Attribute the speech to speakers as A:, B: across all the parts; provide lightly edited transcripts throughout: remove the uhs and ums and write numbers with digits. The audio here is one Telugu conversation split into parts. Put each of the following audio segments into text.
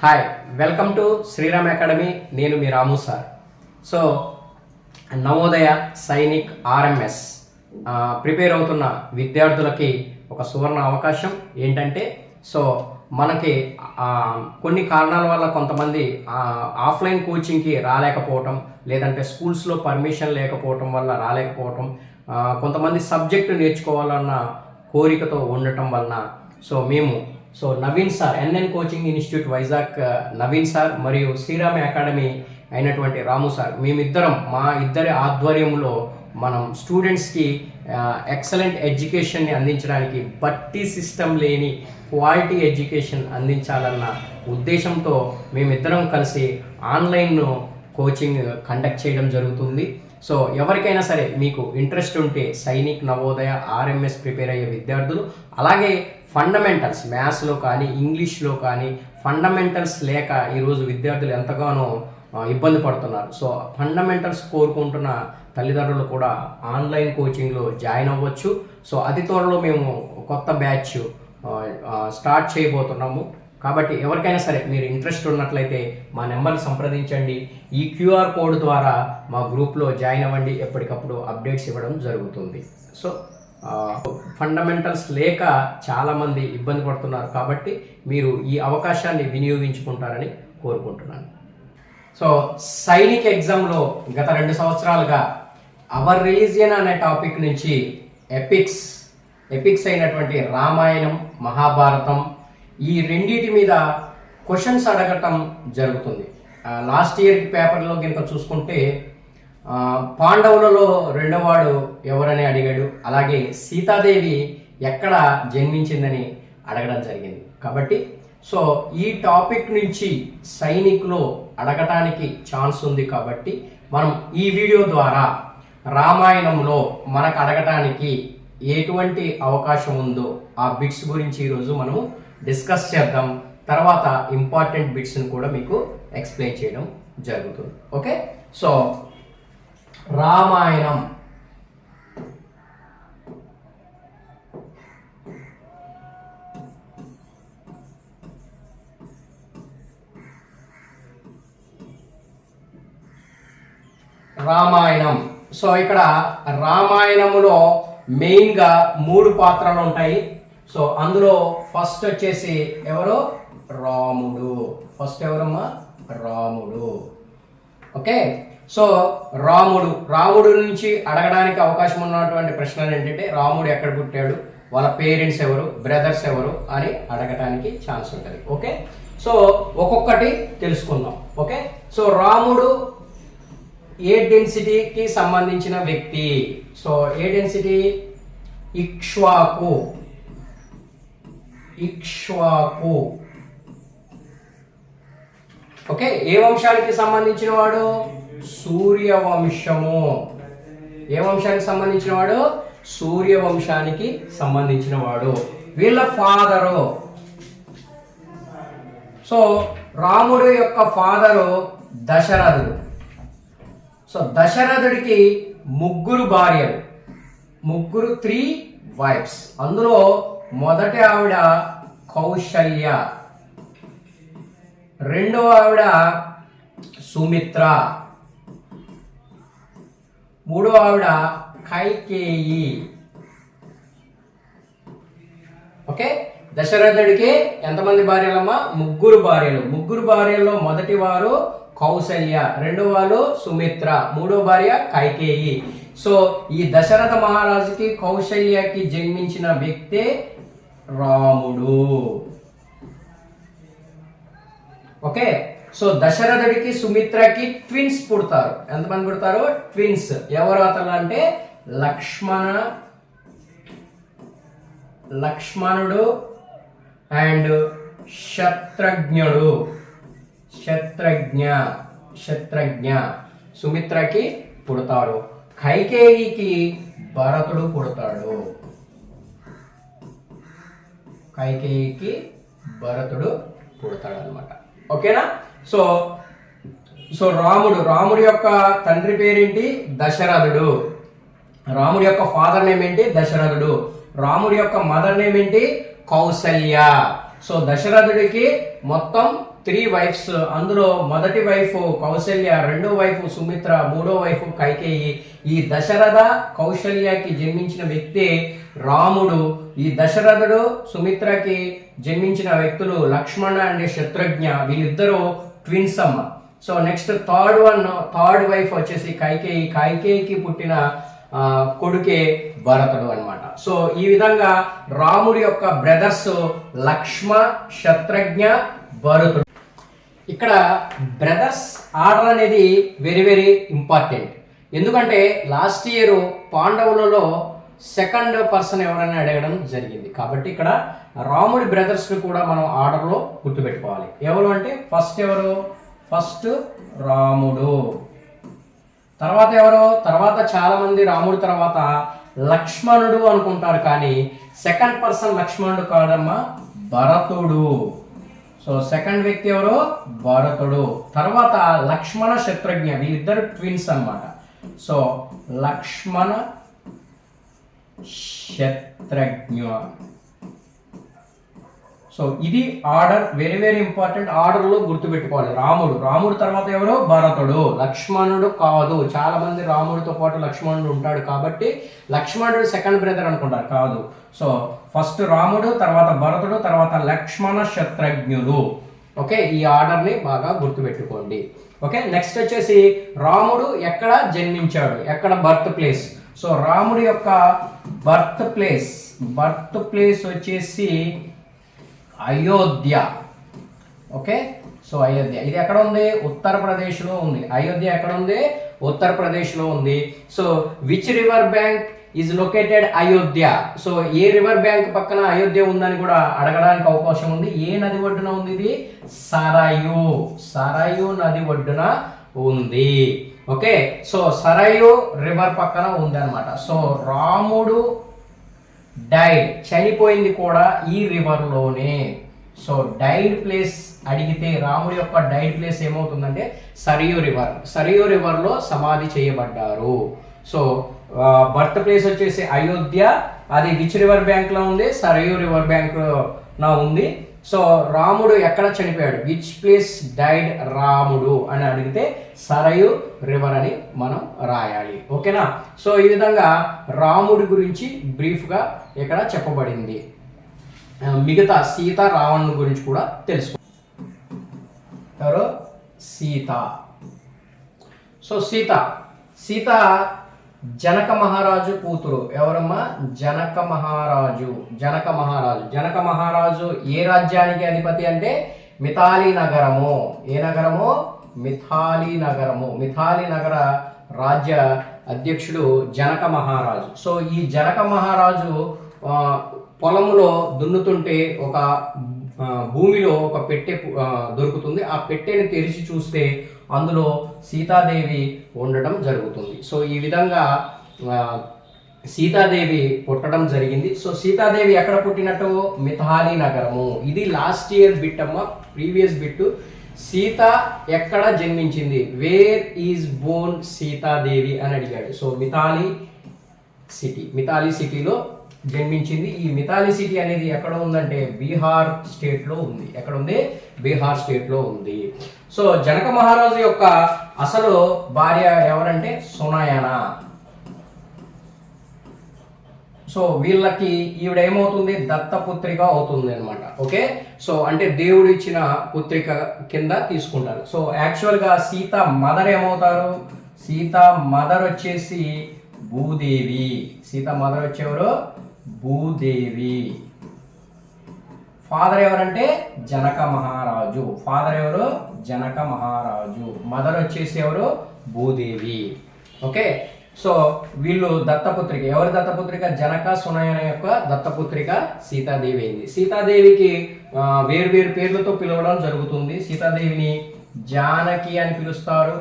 A: Hi, welcome to Sriram academy. నేను మీ Ramu sir. So Navodaya, Sainik, RMS prepare అవుతున్న విద్యార్థులకి ఒక సువర్ణ అవకాశం ఏంటంటే, సో మనకి కొన్ని కారణాల వల్ల కొంతమంది ఆఫ్లైన్ కోచింగ్కి రాలేకపోవటం, లేదంటే స్కూల్స్లో పర్మిషన్ లేకపోవటం వల్ల రాలేకపోవటం, కొంతమంది సబ్జెక్టు నేర్చుకోవాలన్న కోరికతో ఉండటం వలన so Naveen sir, NN coaching institute Vizag Naveen sir మరియు శ్రీరామ్ అకాడమీ అయినటువంటి రాము సార్, మా ఇద్దరి ఆధ్వర్యంలో మనం స్టూడెంట్స్కి ఎక్సలెంట్ ఎడ్యుకేషన్ని అందించడానికి, బట్టి సిస్టమ్ లేని క్వాలిటీ ఎడ్యుకేషన్ అందించాలన్న ఉద్దేశంతో మేమిద్దరం కలిసి ఆన్లైన్ కోచింగ్ కండక్ట్ చేయడం జరుగుతుంది. సో ఎవరికైనా సరే మీకు ఇంట్రెస్ట్ ఉంటే సైనిక్, నవోదయ, ఆర్ఎంఎస్ ప్రిపేర్ అయ్యే విద్యార్థులు, అలాగే ఫండమెంటల్స్ మ్యాథ్స్లో కానీ ఇంగ్లీష్లో కానీ ఫండమెంటల్స్ లేక ఈరోజు విద్యార్థులు ఎంతగానో ఇబ్బంది పడుతున్నారు. సో ఫండమెంటల్స్ కోరుకుంటున్న తల్లిదండ్రులు కూడా ఆన్లైన్ కోచింగ్లో జాయిన్ అవ్వచ్చు. సో అతి త్వరలో మేము కొత్త బ్యాచ్ స్టార్ట్ చేయబోతున్నాము. కాబట్టి ఎవరికైనా సరే మీరు ఇంట్రెస్ట్ ఉన్నట్లయితే మా నెంబర్ని సంప్రదించండి. ఈ క్యూఆర్ కోడ్ ద్వారా మా గ్రూప్లో జాయిన్ అవ్వండి. ఎప్పటికప్పుడు అప్డేట్స్ ఇవ్వడం జరుగుతుంది. సో ఫండమెంటల్స్ లేక చాలామంది ఇబ్బంది పడుతున్నారు, కాబట్టి మీరు ఈ అవకాశాన్ని వినియోగించుకుంటారని కోరుకుంటున్నాను. సో సైనిక్ ఎగ్జామ్లో గత 2 సంవత్సరాలుగా అవర్ రిలీజియన్ అనే టాపిక్ నుంచి ఎపిక్స్ అయినటువంటి రామాయణం, మహాభారతం, ఈ రెండింటి మీద క్వశ్చన్స్ అడగటం జరుగుతుంది. లాస్ట్ ఇయర్కి పేపర్లో కనుక చూసుకుంటే పాండవులలో రెండోవాడు ఎవరని అడిగాడు, అలాగే సీతాదేవి ఎక్కడ జన్మించిందని అడగడం జరిగింది. కాబట్టి సో ఈ టాపిక్ నుంచి సైనిక్లో అడగటానికి ఛాన్స్ ఉంది. కాబట్టి మనం ఈ వీడియో ద్వారా రామాయణంలో మనకు అడగటానికి ఎటువంటి అవకాశం ఉందో ఆ బిట్స్ గురించి ఈరోజు మనము డిస్కస్ చేద్దాం. తర్వాత ఇంపార్టెంట్ బిట్స్ని కూడా మీకు ఎక్స్ప్లెయిన్ చేయడం జరుగుతుంది. ఓకే, సో రామాయణం సో ఇక్కడ రామాయణములో మెయిన్గా 3 పాత్రలు ఉంటాయి. సో అందులో ఫస్ట్ వచ్చేసి ఎవరు? రాముడు. ఫస్ట్ ఎవరమ్మా? రాముడు. ఓకే, సో రాముడు నుంచి అడగడానికి అవకాశం ఉన్నటువంటి ప్రశ్నలు ఏంటంటే, రాముడు ఎక్కడ పుట్టాడు, వాళ్ళ పేరెంట్స్ ఎవరు, బ్రదర్స్ ఎవరు అని అడగటానికి ఛాన్స్ ఉంటుంది. ఓకే, సో ఒక్కొక్కటి తెలుసుకుందాం. ఓకే, సో రాముడు ఏ డెన్సిటీకి సంబంధించిన వ్యక్తి? సో ఏ డెన్సిటీ? ఇక్ష్వాకు. ఓకే, ఏ వంశానికి సంబంధించిన వాడు? సూర్యవంశము. ఏ వంశానికి సంబంధించిన వాడు? సూర్యవంశానికి సంబంధించిన వాడు. వీళ్ళ ఫాదరు. సో రాముడు యొక్క ఫాదరు దశరథుడు. సో దశరథుడికి 3 భార్యలు, 3 వైఫ్స్. అందులో మొదటి ఆవిడ కౌశల్య, రెండవ ఆవిడ సుమిత్ర, మూడవ ఆవిడ కైకేయి. ఓకే, దశరథుడికి ఎంతమంది భార్యలమ్మా? 3 భార్యలు. 3 భార్యల్లో మొదటి వారు కౌశల్య, రెండవ వారు సుమిత్ర, మూడో భార్య కైకేయి. సో ఈ దశరథ మహారాజుకి కౌశల్యకి జన్మించిన వ్యక్తే రాముడు. ఓకే, సో దశరథుడికి సుమిత్రకి ట్విన్స్ పుడతారు. ఎంతమంది పుడతారు? ట్విన్స్. ఎవరు అతను అంటే లక్ష్మణుడు అండ్ శత్రుఘ్న సుమిత్రకి పుడతాడు. కైకేయికి భరతుడు పుడతాడు. అనమాట. ఓకేనా? సో రాముడు యొక్క తండ్రి పేరేంటి? దశరథుడు. రాముడి యొక్క ఫాదర్ నేమ్ ఏంటి? దశరథుడు. రాముడి యొక్క మదర్ నేమ్ ఏంటి? కౌసల్య. సో దశరథుడికి మొత్తం 3 వైఫ్స్. అందులో మొదటి వైఫ్ కౌశల్య, రెండో వైఫ్ సుమిత్ర, మూడో వైఫ్ కైకేయి. ఈ దశరథ కౌశల్యకి జన్మించిన వ్యక్తి రాముడు. ఈ దశరథుడు సుమిత్రకి జన్మించిన వ్యక్తులు లక్ష్మణ అండ్ శత్రుఘ్న. వీళ్ళిద్దరూ ట్విన్స్ అమ్మ. సో నెక్స్ట్ థర్డ్ వైఫ్ వచ్చేసి కైకేయి. కైకేయికి పుట్టిన కొడుకే భరతుడు అన్నమాట. సో ఈ విధంగా రాముడి యొక్క బ్రదర్స్ లక్ష్మ, శత్రుఘ్న, భరతుడు. ఇక్కడ బ్రదర్స్ ఆర్డర్ అనేది వెరీ వెరీ ఇంపార్టెంట్. ఎందుకంటే లాస్ట్ ఇయర్ పాండవులలో సెకండ్ పర్సన్ ఎవరైనా అడగడం జరిగింది. కాబట్టి ఇక్కడ రాముడి బ్రదర్స్ కూడా మనం ఆర్డర్లో గుర్తుపెట్టుకోవాలి. ఎవరు అంటే ఫస్ట్ రాముడు, తర్వాత ఎవరు, తర్వాత చాలా మంది రాముడు తర్వాత లక్ష్మణుడు అనుకుంటారు. కానీ సెకండ్ పర్సన్ లక్ష్మణుడు కాదమ్మా, భరతుడు. సో సెకండ్ వ్యక్తి ఎవరు, భరతుడు. తర్వాత లక్ష్మణ, శత్రుఘ్న, వీళ్ళిద్దరు ట్విన్స్ అన్నమాట. సో లక్ష్మణ, శత్రుఘ్న. సో ఇది ఆర్డర్, వెరీ వెరీ ఇంపార్టెంట్. ఆర్డర్లో గుర్తుపెట్టుకోవాలి. రాముడు తర్వాత ఎవరు, భరతుడు. లక్ష్మణుడు కాదు. చాలా మంది రాముడితో పాటు లక్ష్మణుడు ఉంటాడు కాబట్టి లక్ష్మణుడు సెకండ్ బ్రదర్ అనుకుంటారు, కాదు. సో ఫస్ట్ రాముడు, తర్వాత భరతుడు, తర్వాత లక్ష్మణ, శత్రుఘ్నుడు. ఓకే, ఈ ఆర్డర్ని బాగా గుర్తుపెట్టుకోండి. ఓకే, నెక్స్ట్ వచ్చేసి రాముడు ఎక్కడ జన్మించాడు, ఎక్కడ బర్త్ ప్లేస్. సో రాముడి యొక్క బర్త్ ప్లేస్ వచ్చేసి అయోధ్య. ఓకే, సో అయోధ్య ఇది ఎక్కడ ఉంది, ఉత్తరప్రదేశ్లో ఉంది. అయోధ్య ఎక్కడ ఉంది, ఉత్తరప్రదేశ్లో ఉంది. So which river bank is located Ayodhya. So A river bank పక్కన అయోధ్య ఉందని కూడా అడగడానికి అవకాశం ఉంది. ఏ నది ఒడ్డున ఉంది ఇది, సరయు నది ఒడ్డున ఉంది. ఓకే, సో సరయు రివర్ పక్కన ఉంది అనమాట. సో రాముడు డైడ్, చనిపోయింది కూడా ఈ రివర్లోనే. సో డైడ్ ప్లేస్ అడిగితే రాముడి యొక్క డైడ్ ప్లేస్ ఏమవుతుందంటే సరియు రివర్లో సమాధి చేయబడ్డారు. సో బర్త్ ప్లేస్ వచ్చేసి అయోధ్య, అది విచ్ రివర్ బ్యాంక్లో ఉంది, సరయు రివర్ బ్యాంక్లో ఉంది. సో రాముడు ఎక్కడ చనిపోయాడు, విచ్ ప్లేస్ డైడ్ రాముడు అని అడిగితే సరయు రివర్ అని మనం రాయాలి. ఓకేనా. సో ఈ విధంగా రాముడి గురించి బ్రీఫ్గా ఇక్కడ చెప్పబడింది. మిగతా సీత, రావణుని గురించి కూడా తెలుసుకో. ఎవరు, సీత. సో సీత జనక మహారాజు కూతురు. ఎవరమ్మా, జనక మహారాజు ఏ రాజ్యానికి అధిపతి అంటే మిథాలీ నగరము. ఏ నగరము, మిథాలీ నగర రాజ్య అధ్యక్షుడు జనక మహారాజు. సో ఈ జనక మహారాజు పొలంలో దున్నుతుంటే ఒక భూమిలో ఒక పెట్టె దొరుకుతుంది. ఆ పెట్టెని తెరిచి చూస్తే అందులో సీతాదేవి ఉండడం జరుగుతుంది. సో ఈ విధంగా సీతాదేవి పుట్టడం జరిగింది. సో సీతాదేవి ఎక్కడ పుట్టినట్టు, మిథాలీ నగరము. ఇది లాస్ట్ ఇయర్ బిట్ అమ్మ, ప్రీవియస్ బిట్. సీత ఎక్కడ జన్మించింది, వేర్ ఈజ్ బోర్న్ సీతాదేవి అని అడిగాడు. సో మిథాలీ సిటీలో జన్మించింది. ఈ మిథాలీ సిటీ అనేది ఎక్కడ ఉందంటే బీహార్ స్టేట్లో ఉంది. ఎక్కడ ఉంది, బీహార్ స్టేట్లో ఉంది. సో జనక మహారాజు యొక్క అసలు భార్య ఎవరంటే సునయన. సో వీళ్ళకి ఈవిడ ఏమవుతుంది, దత్తపుత్రిక అవుతుంది అనమాట. ఓకే, సో అంటే దేవుడు ఇచ్చిన పుత్రిక కింద తీసుకుంటారు. సో యాక్చువల్గా సీత మదర్ ఏమవుతారు, సీత మదర్ వచ్చేసి భూదేవి. సీత మదర్ వచ్చేవారు భూదేవి. ఫాదర్ ఎవరంటే జనక మహారాజు. ఫాదర్ ఎవరు, జనక మహారాజు. మదర్ వచ్చేసి ఎవరు, భూదేవి. ఓకే, సో వీళ్ళు దత్తపుత్రిక. ఎవరి దత్తపుత్రిక, జనక సునయన యొక్క దత్తపుత్రిక సీతాదేవి అయింది. సీతాదేవికి వేరు పేర్లతో పిలవడం జరుగుతుంది. సీతాదేవిని జానకి అని పిలుస్తారు,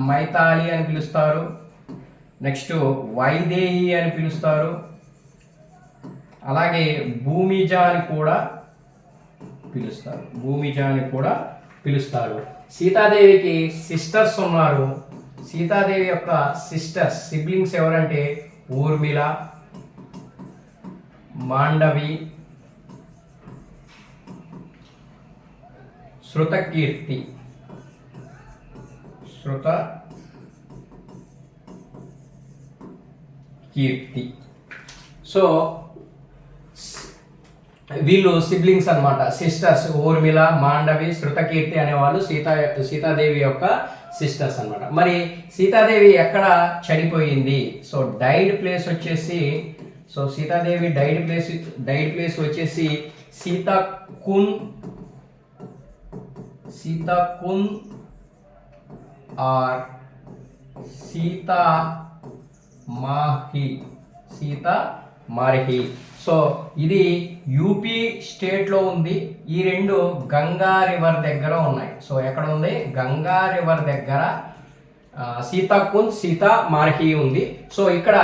A: మైథాలి అని పిలుస్తారు, నెక్స్ట్ వైదేహి అని పిలుస్తారు, అలాగే భూమిజ అని కూడా పిలుస్తారు. సీతాదేవికి సిస్టర్స్ ఉన్నారు. సీతాదేవి యొక్క సిబ్లింగ్స్ ఎవరంటే ఊర్మిళ, మాండవి, శృతకీర్తి. సో వీళ్ళు సిబ్లింగ్స్ అన్నమాట, సిస్టర్స్. ఊర్మిళ, మాండవి, శృతకీర్తి అనేవాళ్ళు సీతాదేవి యొక్క సిస్టర్స్ అన్నమాట. మరి సీతాదేవి ఎక్కడ చనిపోయింది? సో డైడ్ ప్లేస్ వచ్చేసి, సో సీతాదేవి డైడ్ ప్లేస్ వచ్చేసి సీతాకుండ్ ఆర్ సీతామార్హి. సో ఇది యూపీ స్టేట్లో ఉంది. ఈ రెండు గంగా రివర్ దగ్గర ఉన్నాయి. సో ఎక్కడ ఉంది? గంగా రివర్ దగ్గర సీతాకుండ్, సీతామార్హి ఉంది. సో ఇక్కడ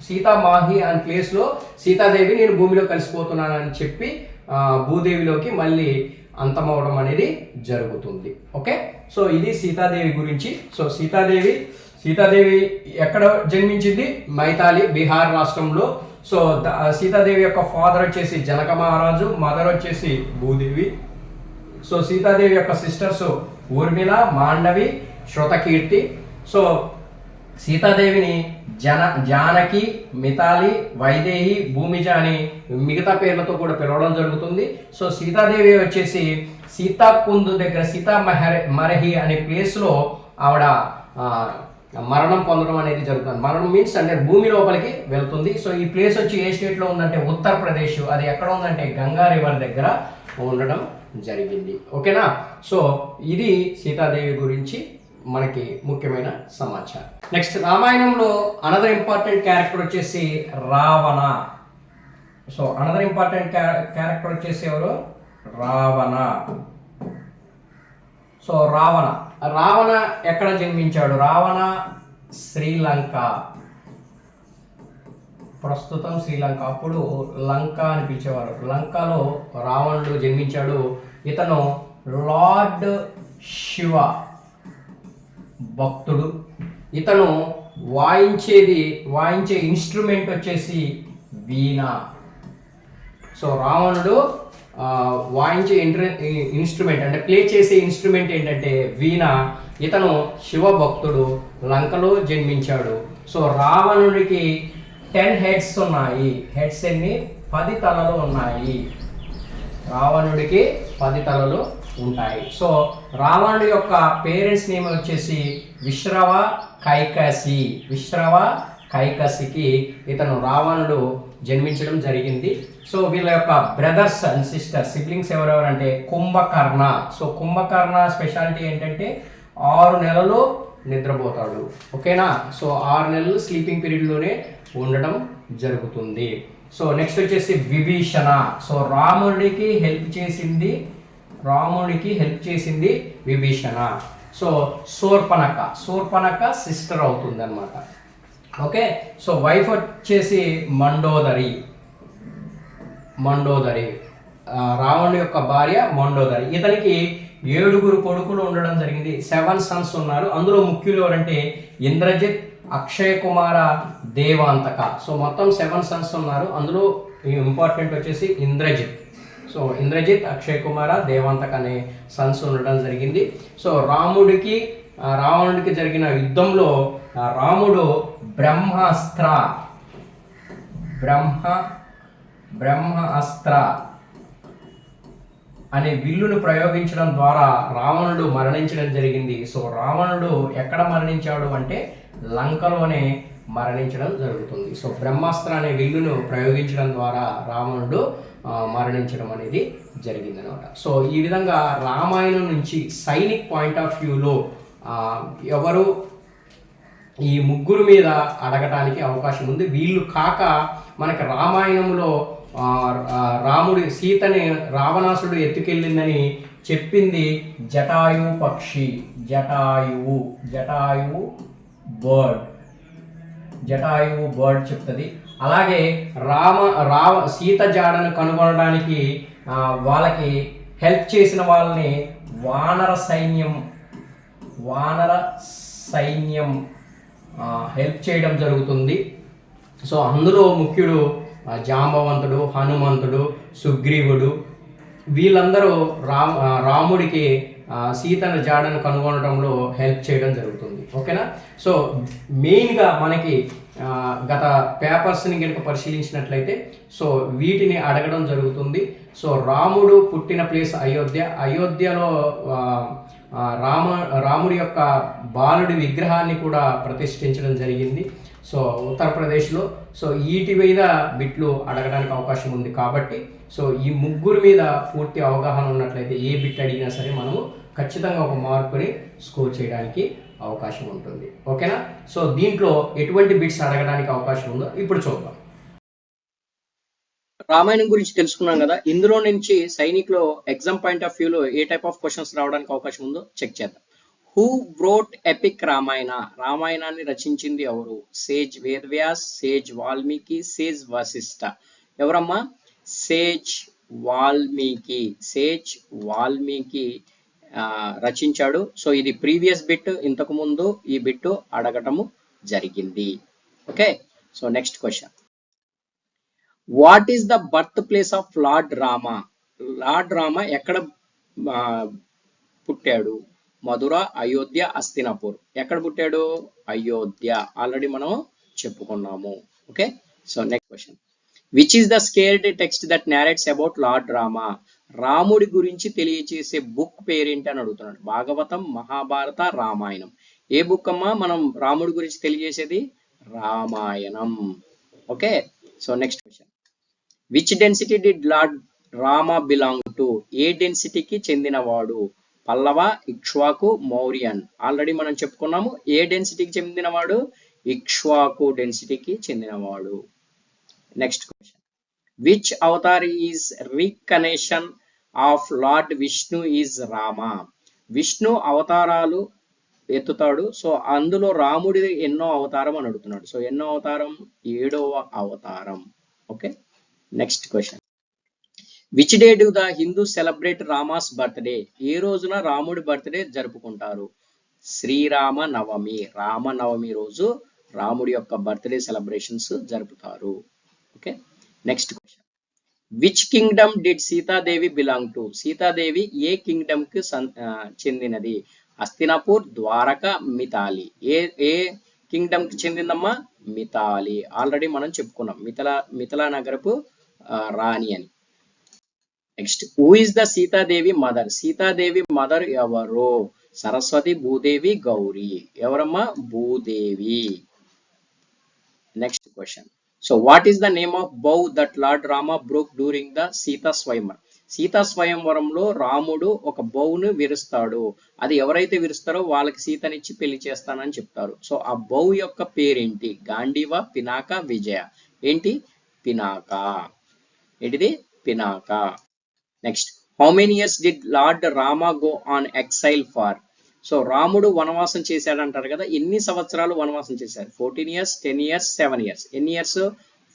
A: సీతామాహి అనే ప్లేస్లో సీతాదేవి నేను భూమిలో కలిసిపోతున్నానని చెప్పి భూదేవిలోకి మళ్ళీ అంతమవడం అనేది జరుగుతుంది. ఓకే, సో ఇది సీతాదేవి గురించి. సో సీతాదేవి ఎక్కడ జన్మించింది? మైథాలి, బీహార్ రాష్ట్రంలో. సో సీతాదేవి యొక్క ఫాదర్ వచ్చేసి జనక మహారాజు, మదర్ వచ్చేసి భూదేవి. సో సీతాదేవి యొక్క సిస్టర్స్ ఊర్మిళ, మాండవి, శృతకీర్తి. సో సీతాదేవిని జానకి, మితాలి, వైదేహి, భూమిజ అని మిగతా పేర్లతో కూడా పిలవడం జరుగుతుంది. సో సీతాదేవి వచ్చేసి సీతాకుంద్ దగ్గర సీతామర్హి అనే ప్లేస్లో ఆవిడ మరణం పొందడం అనేది జరుగుతుంది. మరణం మీన్స్ అంటే భూమి లోపలికి వెళ్తుంది. సో ఈ ప్లేస్ వచ్చి ఏ స్టేట్లో ఉందంటే ఉత్తరప్రదేశ్. అది ఎక్కడ ఉందంటే గంగా రివర్ దగ్గర ఉండడం జరిగింది. ఓకేనా? సో ఇది సీతాదేవి గురించి మనకి ముఖ్యమైన సమాచారం. నెక్స్ట్, రామాయణంలో అనదర్ ఇంపార్టెంట్ క్యారెక్టర్ వచ్చేసి Ravana. So another important character వచ్చేసి ఎవరు? రావణ. సో రావణ ఎక్కడ జన్మించాడు? రావణ శ్రీలంక, ప్రస్తుతం శ్రీలంక, అప్పుడు లంక అని పిలిచేవారు. లంకలో రావణుడు జన్మించాడు. ఇతను లార్డ్ శివ భక్తుడు. ఇతను వాయించే ఇన్స్ట్రుమెంట్ వచ్చేసి వీణ. సో రావణుడు వాయించే ఇన్స్ట్రుమెంట్ అంటే ప్లే చేసే ఇన్స్ట్రుమెంట్ ఏంటంటే వీణ. ఇతను శివ భక్తుడు, లంకలో జన్మించాడు. సో రావణుడికి 10 హెడ్స్ ఉన్నాయి. హెడ్స్ ఎన్ని? 10 తలలు ఉన్నాయి. రావణుడికి 10 తలలు ఉంటాయి. సో రావణుడి యొక్క పేరెంట్స్ నేమ్ వచ్చేసి విశ్రవ కైకసికి ఇతను రావణుడు జన్మించడం జరిగింది. సో వీళ్ళ యొక్క బ్రదర్స్ అండ్ సిస్టర్స్ సిబ్లింగ్స్ ఎవరెవరంటే కుంభకర్ణ. సో కుంభకర్ణ స్పెషాలిటీ ఏంటంటే 6 నెలలు నిద్రపోతాడు. ఓకేనా? సో 6 నెలలు స్లీపింగ్ పీరియడ్లోనే ఉండడం జరుగుతుంది. సో నెక్స్ట్ వచ్చేసి విభీషణ. సో రాముడికి హెల్ప్ చేసింది విభీషణ. సో శూర్పణఖ సిస్టర్ అవుతుంది అనమాట. ఓకే, సో వైఫ్ వచ్చేసి మండోదరి. రావణుడి యొక్క భార్య మండోదరి. ఇతనికి 7 కొడుకులు ఉండడం జరిగింది. 7 సన్స్ ఉన్నారు. అందులో ముఖ్యులు ఎవరంటే ఇంద్రజిత్, అక్షయ్ కుమార, దేవాంతక. సో మొత్తం 7 సన్స్ ఉన్నారు. అందులో ఇంపార్టెంట్ వచ్చేసి ఇంద్రజిత్. సో ఇంద్రజిత్, అక్షయ్ కుమార, దేవాంతక అనే సన్స్ ఉండడం జరిగింది. సో రావణుడికి జరిగిన యుద్ధంలో రాముడు బ్రహ్మాస్త్ర అనే విల్లును ప్రయోగించడం ద్వారా రావణుడు మరణించడం జరిగింది. సో రావణుడు ఎక్కడ మరణించాడు అంటే లంకలోనే మరణించడం జరుగుతుంది. సో బ్రహ్మాస్త్ర అనే విల్లును ప్రయోగించడం ద్వారా రావణుడు మరణించడం అనేది జరిగింది అనమాట. సో ఈ విధంగా రామాయణం నుంచి సైనిక్ పాయింట్ ఆఫ్ వ్యూలో ఎవరు ఈ ముగ్గురు మీద అడగటానికి అవకాశం ఉంది. వీళ్ళు కాక మనకి రామాయణంలో రాముడి సీతని రావణాసుడు ఎత్తుకెళ్ళిందని చెప్పింది జటాయువు పక్షి. జటాయువు బర్డ్ చెప్తుంది. అలాగే సీత జాడను కనుగొనడానికి వాళ్ళకి హెల్ప్ చేసిన వాళ్ళని వానర సైన్యం హెల్ప్ చేయడం జరుగుతుంది. సో అందులో ముఖ్యుడు జాంబవంతుడు, హనుమంతుడు, సుగ్రీవుడు, వీళ్ళందరూ రాముడికి సీతను జాడను కనుగొనడంలో హెల్ప్ చేయడం జరుగుతుంది. ఓకేనా. సో మెయిన్గా మనకి గత పేపర్స్ని కనుక పరిశీలించినట్లయితే సో వీటిని అడగడం జరుగుతుంది. సో రాముడు పుట్టిన ప్లేస్ అయోధ్య. అయోధ్యలో రాముడి యొక్క బాలుడి విగ్రహాన్ని కూడా ప్రతిష్ఠించడం జరిగింది సో ఉత్తరప్రదేశ్లో. సో వీటి మీద బిట్లు అడగడానికి అవకాశం ఉంది కాబట్టి సో ఈ ముగ్గురు మీద పూర్తి అవగాహన ఉన్నట్లయితే ఏ బిట్ అడిగినా సరే మనము ఖచ్చితంగా ఒక మార్కుని స్కోర్ చేయడానికి అవకాశం ఉంటుంది. ఓకేనా. సో దీంట్లో ఎటువంటి బిట్స్ అడగడానికి అవకాశం ఉందో ఇప్పుడు చూద్దాం. రామాయణం గురించి తెలుసుకున్నాం కదా. ఇందులో నుంచి సైనిక్లో ఎగ్జామ్ పాయింట్ ఆఫ్ వ్యూలో ఏ టైప్ ఆఫ్ క్వశ్చన్స్ రావడానికి అవకాశం ఉందో చెక్ చేద్దాం. Who wrote epic Ramayana? రామాయణాన్ని రచించింది ఎవరు? Sage Vedavyas, sage Valmiki, sage Vashishtha. ఎవరమ్మా? సేజ్ వాల్మీకి. సేజ్ వాల్మీకి రచించాడు. సో ఇది ప్రీవియస్ బిట్, ఇంతకు ముందు ఈ బిట్ అడగటము జరిగింది. Okay. So next question, what is the birth place of lord Rama? Lord Rama ఎక్కడ పుట్టాడు? మధుర, అయోధ్య, హస్తినాపూర్. ఎక్కడ పుట్టాడు? అయోధ్య. ఆల్రెడీ మనం చెప్పుకున్నాము. Okay. So next question, which is the sacred text that narrates about lord Rama? రాముడి గురించి తెలియచేసే బుక్ పేరేంటి అని అడుగుతున్నాడు. భాగవతం, మహాభారత, రామాయణం. ఏ బుక్ అమ్మా మనం రాముడి గురించి తెలియజేసేది? Ramayanam. Okay. So next question, which density did lord Rama belong to? ఏ డెన్సిటీకి చెందినవాడు? పల్లవ, ఇక్ష్వాకు, మౌర్యన్. ఆల్రెడీ మనం చెప్పుకున్నాము. ఏ డెన్సిటీకి చెందినవాడు? ఇక్ష్వాకు డెన్సిటీకి చెందినవాడు. Next question, which avatar is reincarnation of lord Vishnu is Rama? Vishnu అవతారాలు ఎత్తుతాడు. సో అందులో రాముడి ఎన్నో అవతారం అని అడుగుతున్నాడు. సో ఎన్నో అవతారం? 7వ అవతారం. Okay. Next question, which day do the Hindu celebrate Rama's birthday? ఏ రోజున రాముడి బర్త్డే జరుపుకుంటారు? శ్రీరామ నవమి. రామనవమి రోజు రాముడి యొక్క బర్త్డే సెలబ్రేషన్స్ జరుపుతారు. Okay. Next question, which Kingdom did Sitadevi belong to? Sitadevi A Kingdom కి చెందినది? హస్తినాపూర్, ద్వారక, మితాలి. ఏ కింగ్డమ్ కి చెందిందమ్మా? మితాలి. ఆల్రెడీ మనం చెప్పుకున్నాం మిథిలా నగరపు రాణి అని. Next, who is the Sitadevi mother? Sitadevi mother ఎవరు? సరస్వతి, భూదేవి, గౌరీ. ఎవరమ్మా? Bhudevi. Next question, so what is the name of bow that lord Rama broke during the Sita స్వయంవరం? సీతా స్వయంవరంలో రాముడు ఒక బౌను విరుస్తాడు. అది ఎవరైతే విరుస్తారో వాళ్ళకి సీతనిచ్చి పెళ్లి చేస్తానని చెప్తారు. సో ఆ బౌ యొక్క పేరేంటి? గాంధీవ, పినాక, విజయ. ఏంటి? పినాక. ఏంటిది? Pinaka. Next, how many years did lord Rama go on exile for? So రాముడు వనవాసం చేశాడు అంటారు కదా. ఎన్ని సంవత్సరాలు వనవాసం చేశారు? 14 years, 10 years, 7 years. ఎన్ని ఇయర్స్?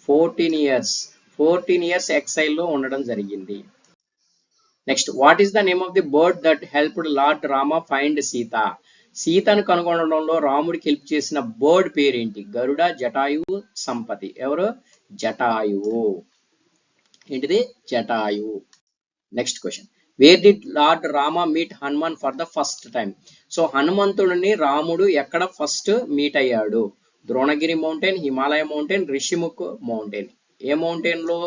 A: 14 years. 14 years ఎక్సైల్లో ఉండడం జరిగింది. Next, what is the name of the bird that helped lord Rama find Sita? సీతను కనుగొనడంలో రాముడికి హెల్ప్ చేసిన బర్డ్ పేరేంటి? గరుడ, జటాయువు, సంపతి. ఎవరు? జటాయువు. ఏంటిది? Jatayu. Next question, where did lord Rama meet Hanuman for the first time? So హనుమంతుడిని రాముడు ఎక్కడ ఫస్ట్ మీట్ అయ్యాడు? Dronagiri mountain, Himalaya mountain, Rishimukh mountain. ఏ మౌంటైన్ లో?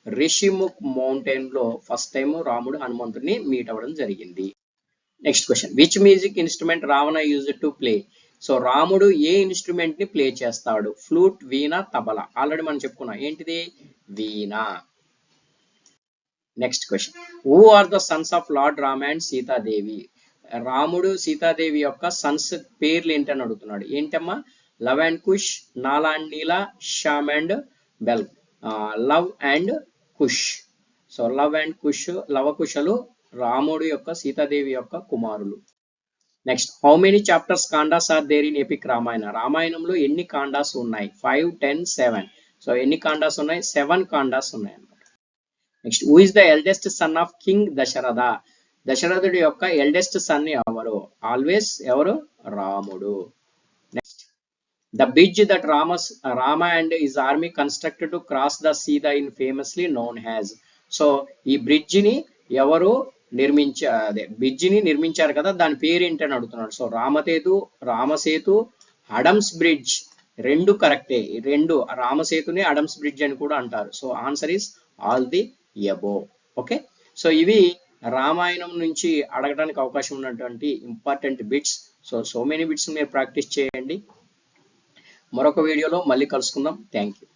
A: రిషిముఖ్ మౌంటైన్ లో ఫస్ట్ టైం రాముడు హనుమంతుడిని మీట్ అవ్వడం జరిగింది. Next question, which music instrument Ravana used to play? So రాముడు ఏ ఇన్స్ట్రుమెంట్ ని ప్లే చేస్తాడు? ఫ్లూట్, వీణ, తబలా. ఆల్రెడీ మనం చెప్పుకున్నాం. ఏంటిది? Veena. Next question, who are the sons of Lord Rama and Sitadevi? రాముడు సీతాదేవి యొక్క సన్స్ పేర్లు ఏంటని అడుగుతున్నాడు. ఏంటమ్మా? Love and Kush, Nala and Neela, Shyam and Bel. Lav and Kush. So Lav and Kush, లవకుశలు రాముడు యొక్క సీతాదేవి యొక్క కుమారులు. Next, how many chapters kandas are there in epic Ramayana? రామాయణంలో ఎన్ని కాండాస్ ఉన్నాయి? 5, 10, 7. సో ఎన్ని కాండాస్ ఉన్నాయి? 7 కాండాస్ ఉన్నాయి. Next, who is the eldest son of king Dasaratha? దశరథుడి యొక్క ఎల్డెస్ట్ సన్ ఎవరు? ఆల్వేస్ ఎవరు? రాముడు. Next, the bridge that Rama and his army constructed to cross the sea the in famously known has. So ఈ బ్రిడ్జ్ ని ఎవరు అదే బ్రిడ్జిని నిర్మించారు కదా, దాని పేరు ఏంటని అడుగుతున్నాడు. సో రామసేతు, అడమ్స్ బ్రిడ్జ్ రెండు కరెక్టే. రెండు రామసేతుని అడమ్స్ బ్రిడ్జ్ అని కూడా అంటారు. So answer is all the above. Okay, so ఇవి రామాయణం నుంచి అడగడానికి అవకాశం ఉన్నటువంటి important bits. So many bits మీరు ప్రాక్టీస్ చేయండి. మరొక వీడియోలో మళ్ళీ కలుసుకుందాం. Thank you.